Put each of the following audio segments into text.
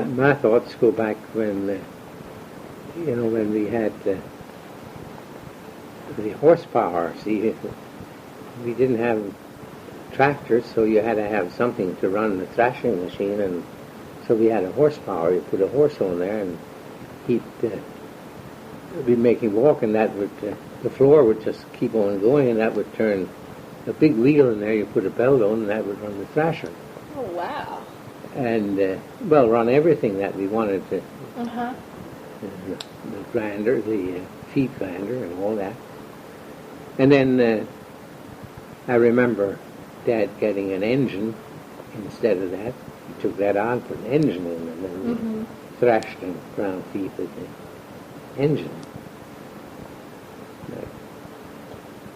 My thoughts go back when, when we had the horsepower. See, we didn't have tractors, so you had to have something to run the thrashing machine, and so we had a horsepower. You put a horse on there, and he'd be making walk, and that would the floor would just keep on going, and that would turn a big wheel in there. You put a belt on, and that would run the thrasher. Oh wow! And run everything that we wanted to. Uh-huh. The grinder, the feed grinder, and all that. And then I remember Dad getting an engine instead of that. He took that on, put an engine in, and then thrashed and ground feed with the engine.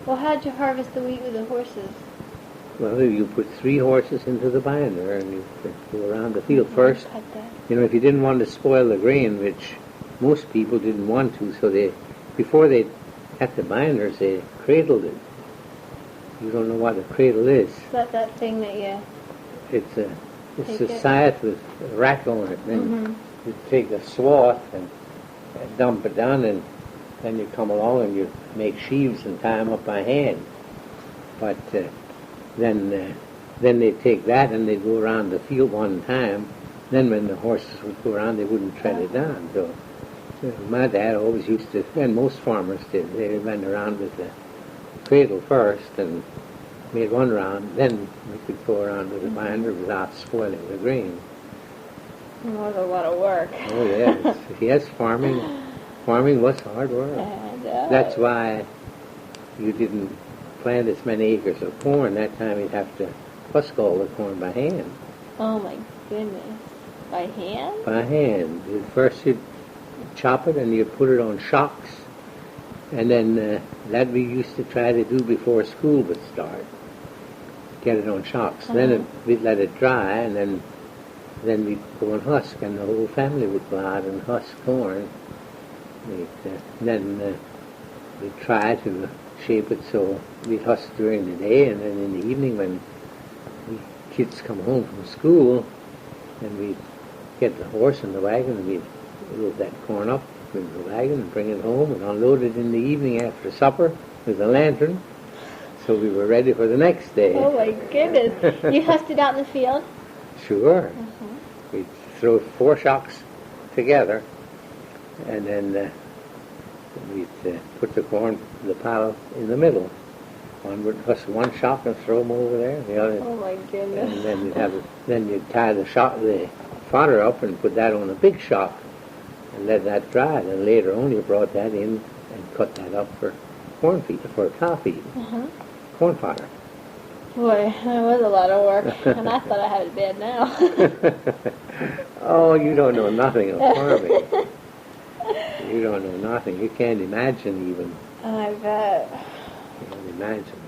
Well, how'd you harvest the wheat with the horses? Well, you put 3 horses into the binder, and you go around the field first. Cut that. If you didn't want to spoil the grain, which most people didn't want to, so before they had the binders, they cradled it. You don't know what a cradle is. Is that thing that you... It's a scythe with a rack on it. Then you take a swath and dump it down, and then you come along and you make sheaves and tie them up by hand. But then they take that and they go around the field one time. Then when the horses would go around, they wouldn't tread it down. So my dad always used to, and most farmers did, they went around with the cradle first and made one round, then we could go around with the binder without spoiling the grain. It was a lot of work. Oh yes, yes, farming was hard work. That's why you didn't plant as many acres of corn. That time you'd have to husk all the corn by hand. Oh my goodness. By hand? By hand. First you'd chop it and you'd put it on shocks. And then that we used to try to do before school would start. Get it on shocks. Then we'd let it dry, and then we'd go and husk, and the whole family would go out and husk corn. Then we'd try to shape it so we'd husk during the day, and then in the evening when the kids come home from school, and we'd get the horse and the wagon, and we'd load that corn up with the wagon and bring it home and unload it in the evening after supper with a lantern, so we were ready for the next day. Oh my goodness. You husked it out in the field? Sure. We'd throw 4 shocks together, and then we'd put the corn, the pile in the middle. One would husk one shock and throw them over there, the other. Oh my goodness. And then you'd tie the fodder up and put that on a big shock and let that dry. Then later on you brought that in and cut that up for corn feed, for cow feed, corn fodder. Boy, that was a lot of work, and I thought I had it bad now. Oh, you don't know nothing of farming. You don't know nothing. You can't imagine even. I bet. You can't imagine.